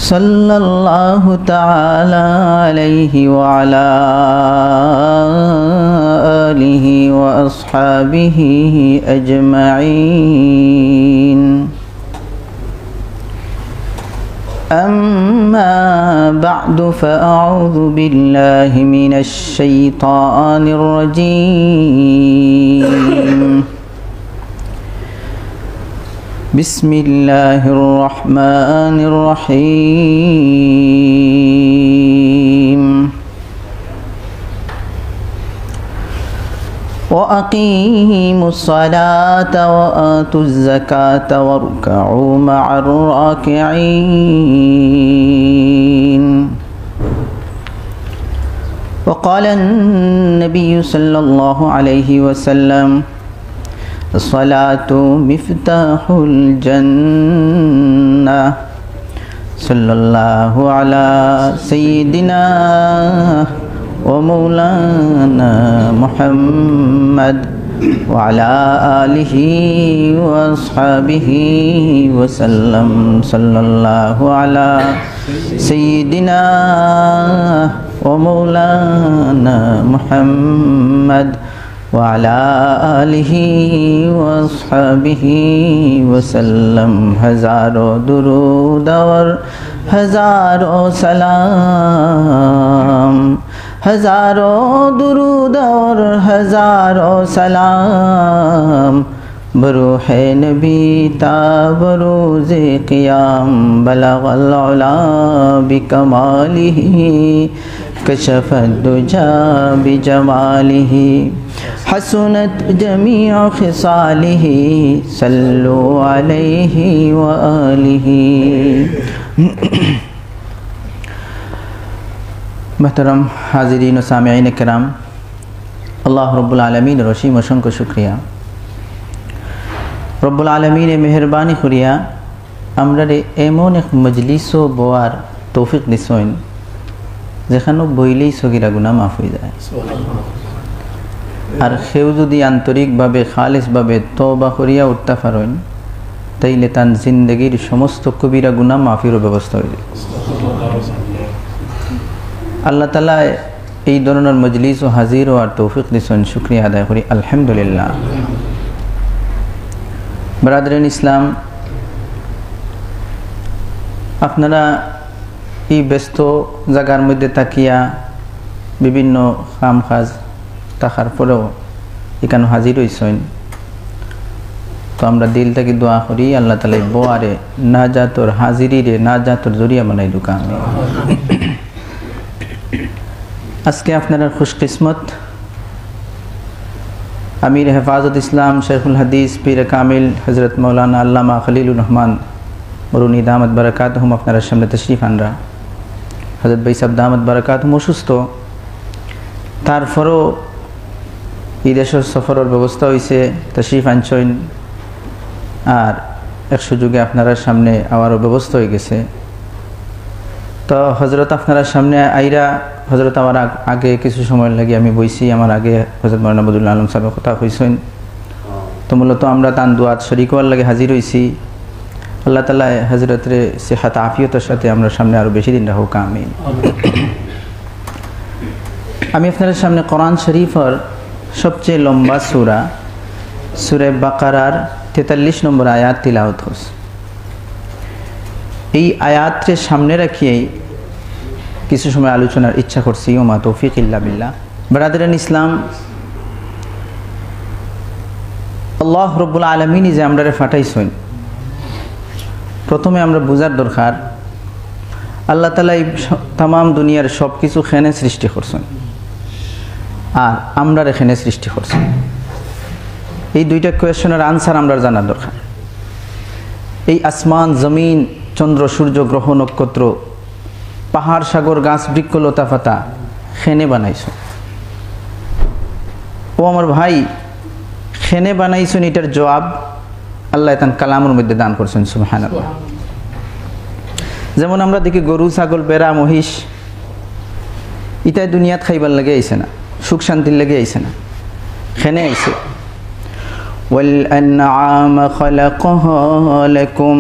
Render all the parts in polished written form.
सल्लल्लाहु ताला अलैहि व अला आलिहि व अस्हाबिहि अजमईन। अम्मा बअदु फअऊज़ु बिल्लाहि मिनश शैतानिर रजीम। बिस्मिल्लाहिर्रहमानिर्रहीम। वअक़ीमुस्सलात वआतुज़्ज़कात वरकऊ मअर्राकिईन। वक़ाल अन्नबिय्यु सल्लल्लाहु अलैहि वसल्लम अस्सलातु मिफ्ताहुल जन्नह। सल्लल्लाहु अला सय्यिदिना व मौलाना मुहम्मद व अला आलिहि व अस्हाबिहि व सल्लम। सल्लल्लाहु अला सय्यिदिना व मौलाना मुहम्मद व अला आलिहि व अस्हाबिहि व सल्लम। हज़ारों दुरूद और हज़ारों सलाम, हज़ारों दुरूद और हज़ारों सलाम बरूहे नबी ता बरोज़े क़ियाम। बलग़ल उला बिकमालिही कशफ़द दुजा बिजमालिही हसनत जमीअ ख़िसालिही। सल्लु अलैहि व आलिहि। महतरम हाज़िरीन व सामिईन किराम, अल्लाह रब्बुल आलमीन रशीम असंख्य शुक्रिया। रब्बुल आलमीन मेहरबानी करिया আমরারে এমন এক মজলিসও বোয়ার তৌফিক দিছেন যেখানে বইলেই সগীরা গুনাহ মাফ হয়ে যায়। আর সেও যদি আন্তরিকভাবে খালিসভাবে তওবা করিয়া উঠতে পারেন তাইলে তার জিন্দগির সমস্ত কবিরা গুনাহ মাফিরও ব্যবস্থা হয়ে যায়। আল্লাহ তাআলা এই ধরনের মজলিস ও হাজির হওয়ার তৌফিক দিছেন, শুকরিয়া আদায় করি আলহামদুলিল্লাহ। ব্রাদারান ইসলাম, আপনারা এই ব্যস্ত জায়গার মধ্যে তাকিয়া বিভিন্ন কাম কাজ থাকার পরেও এখানে হাজির হইছেন, তো আমরা দিল থেকে দোয়া করি আল্লাহ তাআলা বোয়ারে নাজাতর হাজিরিরে নাজাতর জরিয়া বানাই দুকা। আজকে আপনারা খুশকিসমত আমির হেফাজত ইসলাম শেখুল হাদিস পীর কামিল হজরত মৌলানা আল্লামা খলিলুর রহমান মরুনি দামত বারাকাতুহুম আপনারা সামনে তশরিফ আনরা। হযরত ভাই সাহেব দামত বারাকাতুহুম অসুস্থ, তারপরও এই দেশের সফরের ব্যবস্থা হয়েছে, তশরিফ আনছেন আর এক সুযোগে আপনারা সামনে আবারও ব্যবস্থা হয়ে গেছে। তো হজরত আপনারা সামনে আইরা হজরত আমার আগে কিছু সময় লাগে আমি বইছি, আমার আগে হজরত মৌলানা বদরুল আলম সাহেব কথা হয়েছেন। তো মূলত আমরা তান দুয়াত শরীক হওয়ার লাগে হাজির হয়েছি। আল্লাহ তাআলা হযরতরে সেহাত আফিয়তের সাথে আমরা সামনে আরো বেশি দিন রাখুক, আমিন। আমি আপনাদের সামনে কোরআন শরীফের সবচেয়ে লম্বা সূরা সূরা বাকারার 43 নম্বর আয়াত তিলাওয়াত করছি। এই আয়াতকে সামনে রাখিয়ে কিছু সময় আলোচনার ইচ্ছা করছি। ওমা তৌফিক ইল্লা বিল্লাহ। ব্রাদারান ইসলাম, আল্লাহ রব্বুল আলামিন যে আমরারে ফাটাইছেন, প্রথমে আমরা বুঝার দরকার আল্লাহ তাআলা এই তাম দুনিয়ার সব কিছু খেনে সৃষ্টি করছেন আর আমরা এখানে সৃষ্টি করছেন। এই দুইটা কোয়েশনের আনসার আমরা জানার দরকার। এই আসমান জমিন চন্দ্র সূর্য গ্রহ নক্ষত্র পাহাড় সাগর গাছ বৃক্ষ লতা পাতা খেনে বানাইছেন। ও আমার ভাই, খেনে বানাইছেন এটার জবাব আল্লাহ তান কালামের মধ্যে দান করছেন, সুবহানাল্লাহ। যেমন আমরা দেখি গরু ছাগল বেড়া মহিষ ইটাই দুনিয়াত খাইবার লাগে আইছে না, সুখ শান্তির লাগে আইছে না, খেনে আইছে। ওয়াল আনআম খালাকাহা লাকুম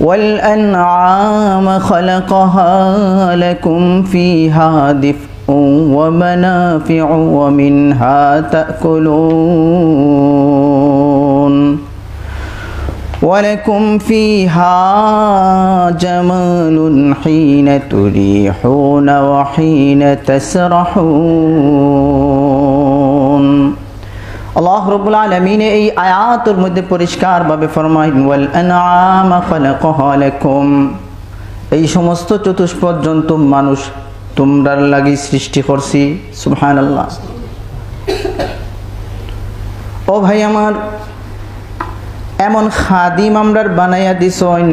والأنعام خلقها لكم فيها دفء ومنافع ومنها تأكلون ولكم فيها جمال حين تريحون وحين تسرحون আল্লাহ রাব্বুল আলামিন এই আয়াতের মধ্যে পরিষ্কারভাবে ফরমাইন ওয়াল আনআমা খালাকাহা লাকুম, এই সমস্ত চতুষ্পদ জন্তু মানুষ তোমরার লাগি সৃষ্টি করছি। সুবহানাল্লাহ। ও ভাই আমার, এমন খাদিম আমরার বানাইয়া দিছেন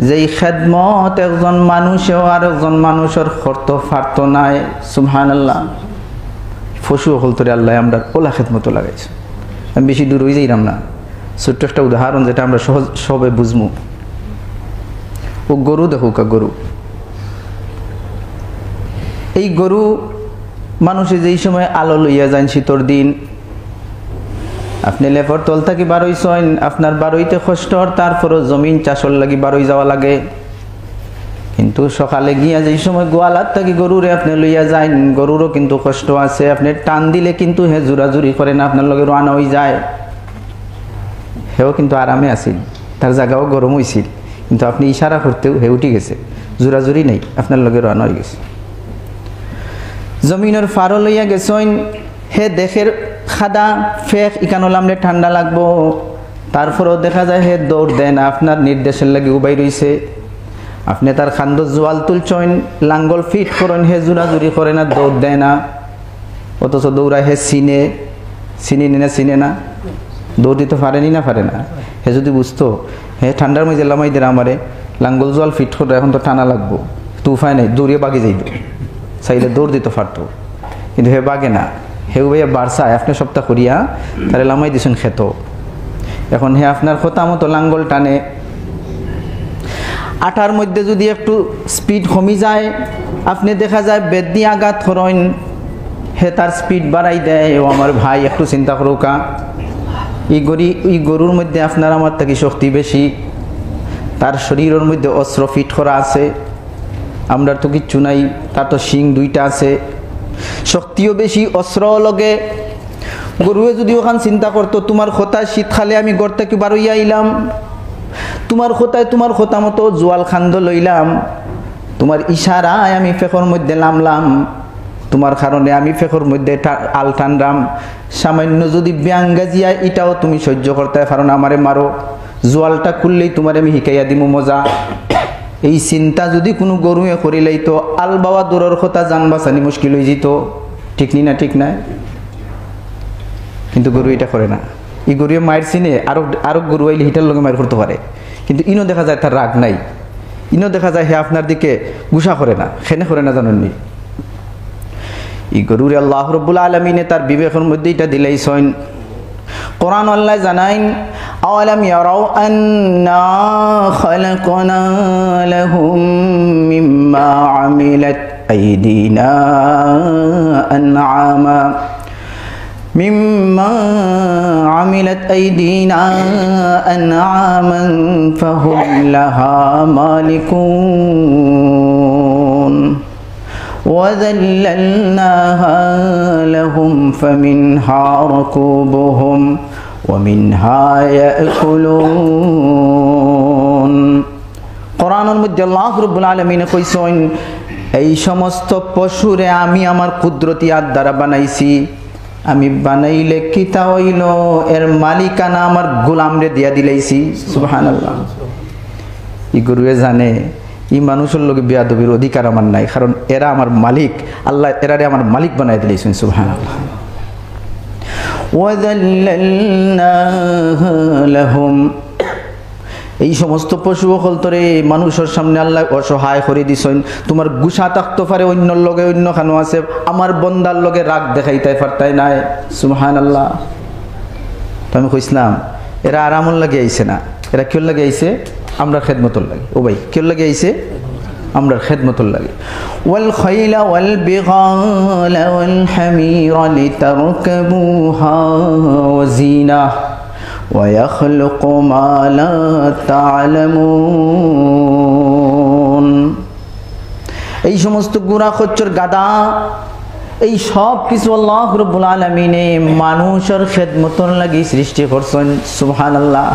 যেই খেদমত একজন মানুষেও আর একজন মানুষের করতে পারত নাই। সুবহানাল্লাহ। পশু হল তোরে আল্লাহ আমরা ওলা খেদমতো লাগাইছে। আমি বেশি দূর হয়ে যাইলাম না, ছোট্ট একটা উদাহরণ যেটা আমরা সহজ সবে বুঝবো। ও গরু দেখুক, গরু, এই গরু মানুষে যেই সময় আলো লইয়া যান শীতর দিন, আপনি লেপর তল থাকি বারইছেন, আপনার বারইতে কষ্টর, তারপরও জমিন চাষর লাগি বারই যাওয়া লাগে। কিন্তু সকালে গিয়া যেই সময় গোয়ালার থাকি গরুরে আপনি লইয়া যান, গরুরও কিন্তু কষ্ট আছে। আপনি টান দিলে কিন্তু হে জোরাজুরি করে না, আপনার লগে রানা হয়ে যায়। হেও কিন্তু আরামে আসিল, তার জায়গাও গরম হয়েছিল, কিন্তু আপনি ইশারা করতেও হে উঠি গেছে, জোরাজুরি নেই, আপনার লগে রানা হয়ে গেছে। জমিনের ফারো লইয়া গেছেন, হে দেখের খাদা ফেক ইকানোল আমলে ঠান্ডা লাগবো, তারপরেও দেখা যায় হে দৌড় দেয় না, আপনার নির্দেশের লাগে উবাই রইছে। আপনি তার খান্দ জোয়াল তুলছেন, লাঙ্গল ফিট করেন, হে জোরাজুরি করে না, দৌড় দেয় না। অথচ দৌড়ায় হে চিনে না, চিনে না, দৌড় দিতে পারেনি না, পারে না। হে যদি বুঝতো হে ঠান্ডার মধ্যে লামাইদের আমারে লাঙ্গল জোয়াল ফিট করে এখন তো টানা লাগবো, তো উপায় নেই, দৌড়িয়ে বাগে যাইত, চাইলে দৌড় দিতে পারতো, কিন্তু হে বাগে না। হেউ ভাইয়া বাড়ছায় আপনি সপ্তাহ করিয়া তাহলে লামাই দিছেন খেত। এখন হে আপনার কথা মতো লাঙ্গল টানে, আটার মধ্যে যদি একটু স্পিড কমি যায়, আপনি দেখা যায় বেদ দিয়ে আঘাত করেন, হে তার স্পিড বাড়াই দেয়। ও আমার ভাই একটু চিন্তা করুকা, এই গরুর মধ্যে আপনার আমার থেকে শক্তি বেশি, তার শরীরের মধ্যে অস্ত্র ফিট করা আছে, আমরা তো কিচ্ছু নাই, তার তো শিং দুইটা আছে, শক্তিও বেশি, অস্ত্রও লগে। গরুয়ে যদি ওখান চিন্তা করতো তোমার খোতায় শীতকালে আমি গড় থেকে বারইয়া আইলাম, তোমার খোতায় তোমার খোতা মতো জোয়াল খান্দ লইলাম, তোমার ইশারায় আমি ফেকর মধ্যে নামলাম, তোমার কারণে আমি ফেকর মধ্যে আল টানলাম, সামান্য যদি ব্যাঙ্গাজিয়া এটাও তুমি সহ্য করতে পারো না, আমারে মারো, জোয়ালটা খুললেই তোমার আমি শিখাইয়া দিমু মজা। এই চিন্তা যদি কোনো গরুয়ে করিলেই তো আল বাবা দূরের কথা জান বাঁচানি মুশকিল হয়ে যেত। ঠিক নি না? ঠিক নাই? কিন্তু গরু এটা করে না। এই গরুয়ে মায়ের চিনে আরো গরু আইলে হিটার লগে মায়ের করতে পারে, কিন্তু ইনো দেখা যায় তার রাগ নাই, ইনো দেখা যায় হে আপনার দিকে গুসা করে না, খেনে করে না, জানেননি? এই গরুরে আল্লাহ রাব্বুল আলামিনে তার বিবেকের মধ্যে এটা দিলেইছেন। কোরআন আল্লাহ জানাইন, আওয়ালাম ইয়ারাউ আন্না খালাকনা লাহুম মিম্মা আমিলাত আইদিনা আনআমা মিম্মা আমিলাত আইদিনা আনআমান ফাহুম লাহা মালিকুন وذللناها لهم فمنها ركوبهم ومنها يأكلون। কোরআনের মধ্যে আল্লাহ রাব্বুল আলামিন কইছেন, এই সমস্ত পশুরে আমি আমার কুদরতি হাত দ্বারা বানাইছি, আমি বানাইলে কিতা হইল এর মালিকানা আমার গোলামরে দিয়া দিলাইছি। সুবহানাল্লাহ। এই গরুয়ে জানে এই মানুষের লোকে বেয়াদবির অধিকার আমার নাই, কারণ এরা আমার মালিক, আল্লাহ এরারে আমার মালিক বানাই দিলেছেন। সুবহানাল্লাহ। ওয়াযাল্লালনাহা লাহুম, এই সমস্ত পশু সকল তোরে মানুষের সামনে আল্লাহ অসহায় করে দিছেন। তোমার গুসা থাকতে পারে অন্যর লগে, অন্য খানো আছে, আমার বন্দার লগে রাগ দেখাইতে পারতাই নাই। সুবহানাল্লাহ। তো আমি কইছিলাম এরা আরামর লাগে আইছে না, এরা কেউ লাগে আইছে আমরা খেদমতর লাগে। ও ভাই কেউ লাগে আইছে আমরা খেদমতর লাগে। ওয়াল খাইলা ওয়াল বিগালা ওয়াল হামিরা লিতারকাবুহা ওয়া জিনা ويخلق ما لا تعلمون এই সমস্ত গুনাহ খচ্চর গাদা এই সব কিছু আল্লাহ রাব্বুল আলামিনে মানুষের খেদমতর লাগি সৃষ্টি করছেন সুবহানাল্লাহ।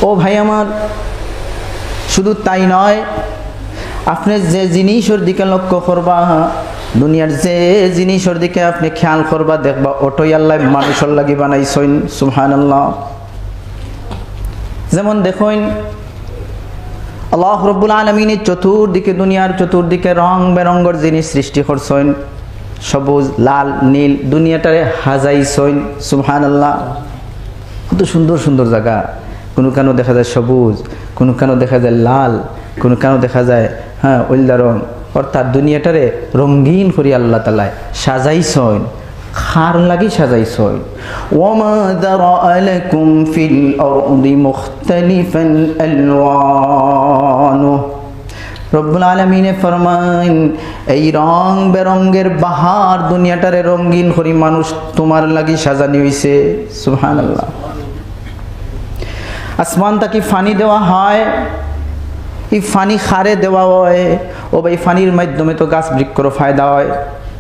ও ভাই আমার, শুধু তাই নয়, আপনি যে জিনিসের দিকে লক্ষ্য করবা, দুনিয়ার যে জিনিসের দিকে আপনি খেয়াল করবা, দেখবা ওটাই আল্লাহ মানুষের লাগি বানাইছেন সুবহানাল্লাহ। যেমন দেখুন আল্লাহ রাব্বুল আলামিন চতুর্দিকে, দুনিয়ার চতুর্দিকে রং বেরঙ্গের জিনিস সৃষ্টি করছেন, সবুজ লাল নীল দুনিয়াটারে হাজাইছেন সুবহানাল্লাহ। কত সুন্দর সুন্দর জায়গা, কোনো কানো দেখা যায় সবুজ, কোনো কানো দেখা যায় লাল, কোনো কানো দেখা যায় ওইলা রং, অর্থাৎ দুনিয়াটারে রঙিন করি আল্লাহ তাআলা সাজাইছেন, খার লাগি সাজাইছেন। ওয়ামা দারা লাকুম ফিল আরদি মুখতালিফান আলওয়ানু, রব্বুল আলামিনে ফরমান এই রং বেরঙ্গের বাহার দুনিয়াটারে রঙিন করি মানুষ তোমার লাগি সাজানি হইছে সুবহানাল্লাহ। আসমান তাকি ফানি দেওয়া হয়, এই ফানি খারে দেওয়া হয়, ও ভাই ফানির মাধ্যমে তো গাছ বৃক্ষর ফায়দা হয়,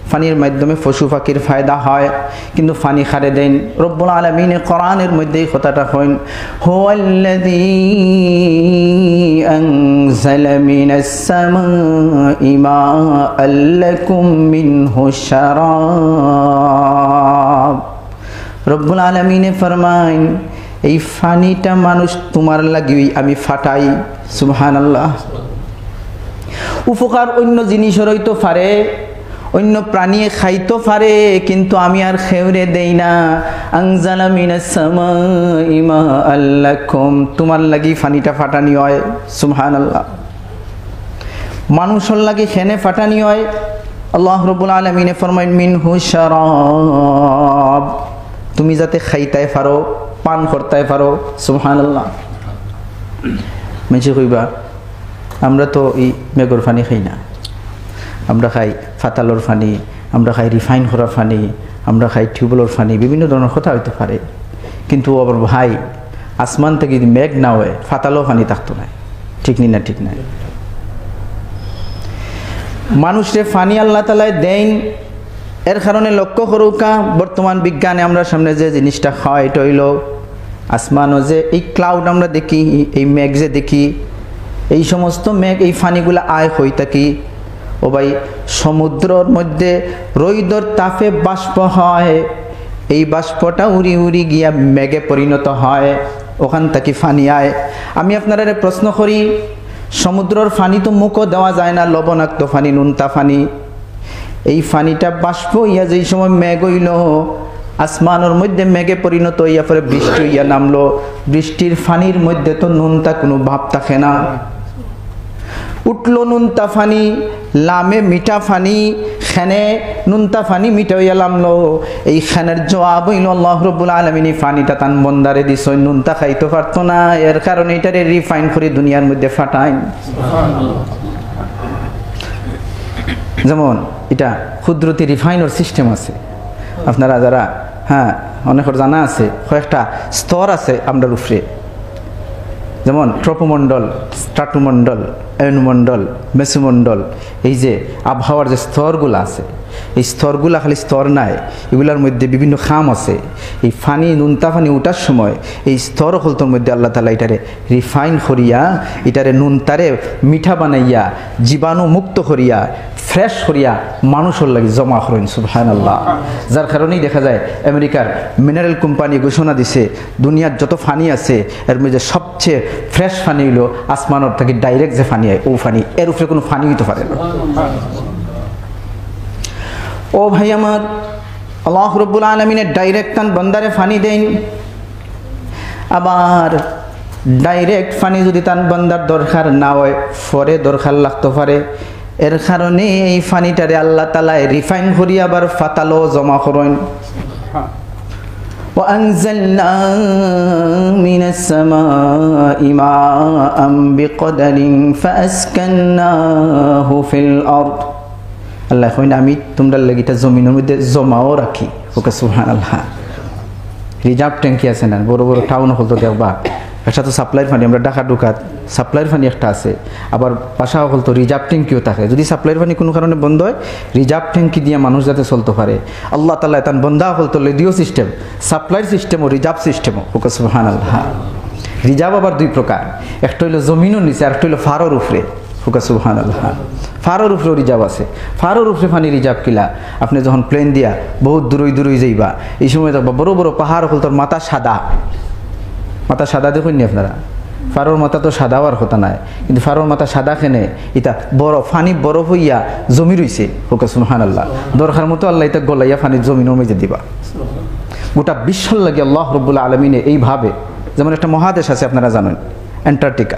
ফানির মাধ্যমে পশু পাখির ফায়দা হয়, কিন্তু ফানি খারে দেন রব্বুল আলামিন কোরআনের মধ্যে এই কথাটা কইন, হুয়াল্লাযী আনজালা মিনাস সামাই মাআন লাকুম মিনহু শারাব। রব্বুল আলামিন ফরমায় এই ফানিটা মানুষ তোমার লাগি আমি ফাটাই সুবহানাল্লাহ। উপকার অন্য জিনিসের হইতো পারে, অন্য প্রাণী খাইতো পারে, কিন্তু আমি আর খেউরে দেই না। আনজালা মিনাস সামাই মাআন লাকুম, তোমার লাগি ফানিটা ফাটানি হয় সুবহানাল্লাহ। মানুষের লাগি খেনে ফাটানি হয়, আল্লাহ রাব্বুল আলামিন ফরমায় মিনহু শারাব, তুমি যাতে খাইতে পারো, পান করতে পারো সুবহানাল্লাহ। মেঝে কইবা আমরা তো এই মেঘর পানি খাই না, আমরা খাই ফাতালোর পানি, আমরা খাই রিফাইন করা পানি, আমরা খাই টিউবওয়েলের পানি, বিভিন্ন ধরনের কথা হইতে পারে, কিন্তু আবার ভাই আসমান থেকে যদি মেঘ না হয় ফাতালো পানি থাকতো না, ঠিক নি না? ঠিক নাই। মানুষের পানি আল্লাহ তাআলা দেন, এর কারণে লক্ষ্য করুকা বর্তমান বিজ্ঞানে আমরা সামনে যে জিনিসটা হয় এটা হইল আসমানও যে এই ক্লাউড আমরা দেখি, এই মেঘ যে দেখি, এই সমস্ত মেঘ এই ফানিগুলা আয় হই থাকি ও ভাই সমুদ্রের মধ্যে রৌদ্রের তাপে বাষ্প হয়, এই বাষ্পটা উড়ি উড়ি গিয়া মেঘে পরিণত হয়, ওখান থেকে ফানি আয়। আমি আপনারা প্রশ্ন করি, সমুদ্রের ফানি তো মুখও দেওয়া যায় না, লবণাক্ত ফানি, নুনতা ফানি, এই ফানিটা বাষ্প ইয়া যেই সময় মেঘ হইল, আসমানের মধ্যে মেঘে পরিণত হইয়া পরে বৃষ্টি হইয়া নামলো, বৃষ্টির ফানির মধ্যে তো নুনতা কোনো ভাব থাকে না, উঠলো নুনতা ফানি, লামে মিঠা ফানি, খেনে নুনতা ফানি মিঠা হইয়া নামলো, এই খেনের জবাব হইল আল্লাহ রাব্বুল আলামিন ফানিটা তান বন্দারে দিছ, নুনতা খাইতে পারতো না, এর কারণে এটারে রিফাইন করে দুনিয়ার মধ্যে ফাটাই। যেমন এটা ক্ষুদ্রতি রিফাইনের সিস্টেম আছে, আপনারা যারা অনেকের জানা আছে, কয়েকটা স্তর আছে আমরার উপরে, যেমন ট্রপোমণ্ডল, স্ট্রাটোমণ্ডল, অয়নমণ্ডল, মেসোমণ্ডল, এই যে আবহাওয়ার যে স্তরগুলো আছে, এই স্তরগুলা খালি স্তর নাই, এগুলার মধ্যে বিভিন্ন খাম আছে। এই ফানি নুনতা ফানি উঠার সময় এই স্তর হলতর মধ্যে আল্লাহ তাআলা এটারে রিফাইন করিয়া, এটারে নুনতারে মিঠা বানাইয়া, জীবাণু মুক্ত করিয়া, ফ্রেশ করিয়া মানুষের লাগে জমা করেন সুবহানাল্লাহ। যার কারণেই দেখা যায় আমেরিকার মিনারেল কোম্পানি ঘোষণা দিছে দুনিয়ার যত ফানি আছে এর মধ্যে সবচেয়ে ফ্রেশ ফানি হইল আসমানের থেকে ডাইরেক্ট যে ফানি হয় ও ফানি, এর উপরে কোনো ফানি হইতে পারে না। ও ভাই আমার, আল্লাহ রাব্বুল আলামিনের ডাইরেক্ট তান বান্দারে ফানি দেন, আবার ডাইরেক্ট ফানি যদি তান বান্দার দরকার না হয় পরে দরকার লাগতে পারে, এর কারণে এই ফানিটারে আল্লাহ তাআলা রিফাইন করি আবার ফাতালো জমা করেন। وأنزلنا من السماء ماء بقدر فأسكناه في الأرض। আল্লাহ কইন আমি তোমরা লাগিটা জমিনের মধ্যে জমাও রাখি, ওকে সুবহানাল্লাহ। রিজার্ভ ট্যাঙ্কি আছে না, বড় বড় টাউন হল তো দেখবা একটা তো সাপ্লাইয়ের পানি, আমরা ঢাকা ঢুকাত সাপ্লাইয়ের পানি একটা আছে, আবার বাসা হল তো রিজার্ভ ট্যাঙ্কিও থাকে। যদি সাপ্লাইয়ের পানি কোনো কারণে বন্ধ হয়, রিজার্ভ ট্যাঙ্কি দিয়ে মানুষ যাতে চলতে পারে, আল্লাহ তাআলা তান বন্ধা হল তো লেডিও সিস্টেম, সাপ্লাইয়ের সিস্টেম ও রিজার্ভ সিস্টেমও। ওকে সুবহানাল্লাহ। রিজার্ভ আবার দুই প্রকার, একটা হইলো জমিনের নিচে, আর একটা হইলো ফারোর উপরে। ওকে সুবহানাল্লাহ। ফারোর উপরেও রিজার্ভ আছে। ফারোর উপরে পানি রিজার্ভ কিলা, আপনি যখন প্লেন দিয়া বহুত দূরই দূরই যাইবা, এই সময় দেখবা বড় বড় পাহাড় হল তোর মাথা সাদা, মাথা সাদা দেখুন নি আপনারা, ফারোর মাথা তো সাদা আর হতা নাই, কিন্তু ফারোর মাথা সাদা খেনে ইটা বরফ, ফানি বরফ হইয়া জমি রইছে। ওকে সুবহানাল্লাহ। দরকার মতো আল্লাহ এটা গলাইয়া ফানির জমিনের মেজে দিবা। গোটা বিশ্বর লাগে আল্লাহ রাব্বুল আলামিনে এইভাবে, যেমন একটা মহাদেশ আছে আপনারা জানেন অ্যান্টার্কটিকা,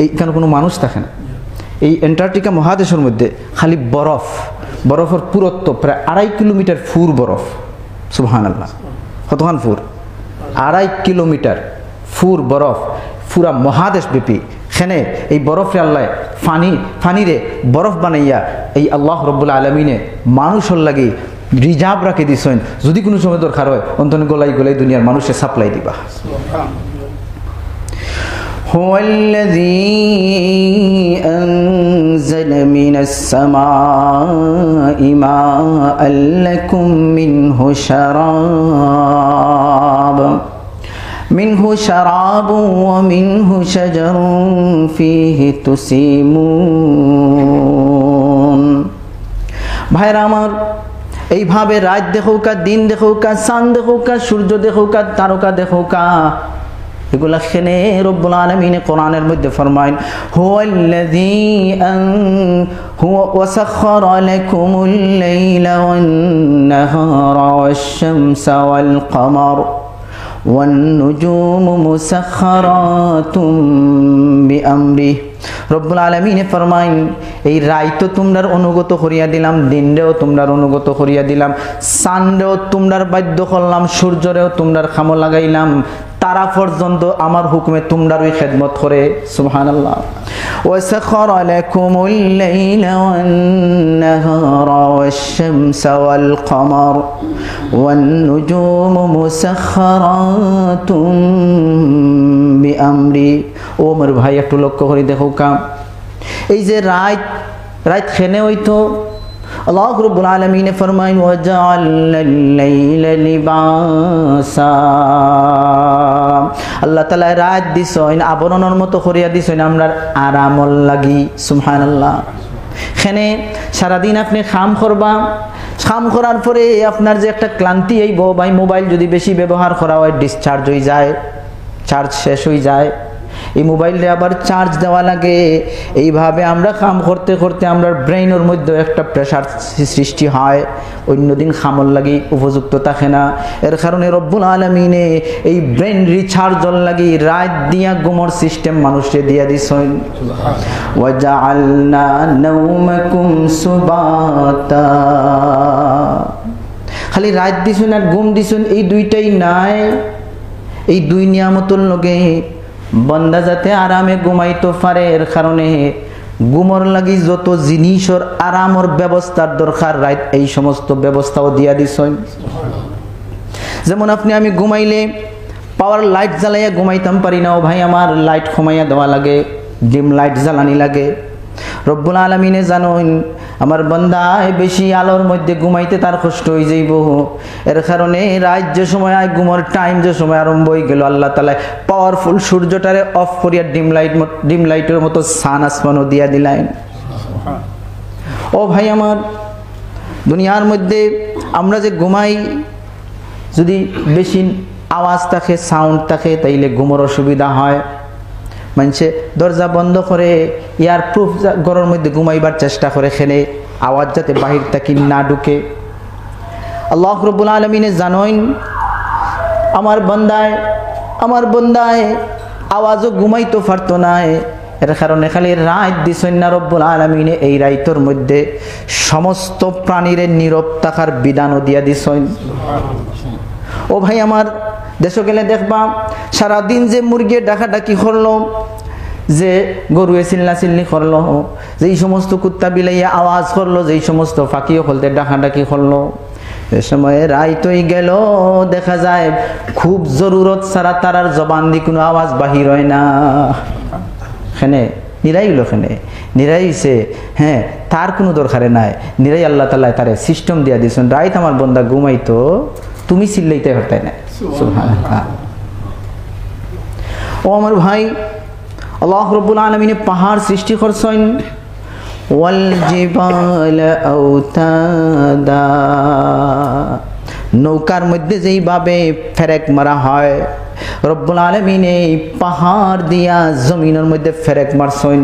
এইখানে কোনো মানুষ থাকে না। এই অ্যান্টার্কটিকা মহাদেশের মধ্যে খালি বরফ, বরফের পুরত্ব প্রায় 2.5 কিলোমিটার ফুর বরফ। সুবহানাল্লাহ। কতখান ফুর? 2.5 কিলোমিটার ফুর বরফ, পুরা মহাদেশ ব্যাপী। সেনে এই বরফে আল্লাহ ফানিরে বরফ বানাইয়া এই আল্লাহ রাব্বুল আলামিনে মানুষের লাগি রিজার্ভ রাখে দিছেন, যদি কোনো সময় দরকার হয় অন্তন গলাই গলাই দুনিয়ার মানুষের সাপ্লাই দিবা। هو الذي أنزل من السماء ماء لكم منه شراب ومنه شجر فيه تسيمون। ভাইরা আমার, এইভাবে রাত দেখোকা, দিন দেখোকা, চাঁদ দেখোকা, সূর্য দেখোকা, তারকা দেখোকা, এগুলা খেনে রব্বুল আলামিন কোরআনের মধ্যে ফরমায়েন হুয়াল্লাযী হুয়া ওয়াসাখখারা লাকুমুল লাইলা ওয়ান নাহারা ওয়াশ-শামসা ওয়াল কমার ওয়ান নুজুমু মুসাখখারাতুম বিআমরিহি। রব্বুল আলামিন ফরমায়েন এই রাইতো তোমরার অনুগত করিয়া দিলাম, দিনরেও তোমরার অনুগত করিয়া দিলাম, চাঁদরেও তোমরার বাধ্য করলাম, সূর্যরেও তোমরার খামো লাগাইলাম, তারা পর্যন্ত আমার হুকুমে তোমরারই খেদমত করে। সুবহানাল্লাহ। ওয়াসাখখারা লাকুমুল লাইলা ওয়ান নাহারা ওয়াশ-শামসা ওয়াল কমার ওয়ান নুজুমু মুসাখখারাতুম বিআমরি। ও আমার ভাই একটু লক্ষ্য করে দেখো কাম, এই যে রাত খেনে হইতো, আল্লাহ রাব্বুল আলামিন ফরমায়েন ওয়াজাআলাল লাইলা লিবাসা। আল্লাহ তাআলা রাত দিছেন আবরণের মতো করিয়া দিছেন আমরার আরামল লাগি। সুবহানাল্লাহ। খেনে সারাদিন আপনি কাম করবা, কাম করার পরে আপনার যে একটা ক্লান্তি আইব, ভাই মোবাইল যদি বেশি ব্যবহার করা হয় ডিসচার্জ হয়ে যায়, চার্জ শেষ হয়ে যায়, এই মোবাইলে আবার চার্জ দেওয়া লাগে। এইভাবে আমরা কাম করতে করতে আমরা ব্রেইনের মধ্যে একটা প্রেশার সৃষ্টি হয়, অন্যদিন খামল লাগি উপযুক্ত থাকে না। এর কারণে রব্বুল আলামিনে এই ব্রেইন রিচার্জর লাগি রাত দিয়া ঘুমর সিস্টেম মানুষে দিয়া দিছেন। ওয়াজআলনা নাওমাকুম সুবাতা। খালি রাত দিছেন আর ঘুম দিছেন, এই দুইটাই নাই। এই দুই নিয়ামতের লগে বন্দা যাতে আরামে ঘুমাইতে পারে, এর কারণে ঘুমর লাগি যত জিনিসের আরামর ব্যবস্থার দরকার রাত এই সমস্ত ব্যবস্থাও দিয়া দিছেন। যেমন আমি ঘুমাইলে পাওয়ার লাইট জ্বালাইয়া ঘুমাইতাম পারি না, ও ভাই আমার লাইট কমাইয়া দেওয়া লাগে, ডিম লাইট জ্বালানি লাগে। রব্বুল আলামিনে জানেন আমার বান্দায় বেশি আলোর মধ্যে ঘুমাইতে তার কষ্ট হয়ে যাইব, এর কারণে রাত যে সময় ঘুমোর টাইম যে সময় আরম্ভ হয়ে গেল, আল্লাহ তাআলা পাওয়ারফুল সূর্যটারে অফ করিয়া ডিম লাইটের মতো সান আসমানও দিয়া দিলেন। ও ভাই আমার, দুনিয়ার মধ্যে আমরা যে ঘুমাই, যদি বেশি আওয়াজ থাকে, সাউন্ড থাকে, তাইলে ঘুমোর অসুবিধা হয়। মানুষে দরজা বন্ধ করে এয়ার প্রুফ ঘরের মধ্যে ঘুমাইবার চেষ্টা করে, খেলে আওয়াজ যাতে বাহির থেকে না ঢুকে। আল্লাহ রাব্বুল আলামিনে জানেন আমার বন্দায় আওয়াজও ঘুমাইতে পারতো না, এর কারণে খালি রাত দিছেন না রব্বুল আলামিনে এই রাইতের মধ্যে সমস্ত প্রাণীর নীরব থাকার বিধানও দিয়া দিছেন। ও ভাই আমার, দেশে গেলে দেখবা সারাদিন যে মুরগি ডাকাডাকি করলো, যে গরুয়ে চিল্লাচিল্লি করলো, যেই সমস্ত কুত্তা বিলাইয়া আওয়াজ করলো, যেই সমস্ত ফাঁকিও খুলতে ডাকাডাকি করলো, এ সময় রাইতই গেল, দেখা যায় খুব জরুরত ছাড়া তারার জবান দিয়ে কোনো আওয়াজ বাহির হয় না। এখানে নিরাই গেল, এখানে নিরাই হইছে। হ্যাঁ, তার কোনো দরকারে নাই, নিরাই আল্লাহ তাআলা তারে সিস্টেম দিয়া দিয়েছেন। রাইত আমার বন্দা ঘুমাইতো, তুমি চিল্লাইতে পারতে না। সুবহানাল্লাহ। ও আমার ভাই, আল্লাহ রাব্বুল আলামিনে পাহাড় সৃষ্টি করছেন, ওয়াল জিবালা আওতাদা, নৌকার মধ্যে যেইভাবে ফেরেক মারা হয়, রব্বুল আলামিন এই পাহাড় দিয়া জমিনের মধ্যে ফেরেক মারছেন।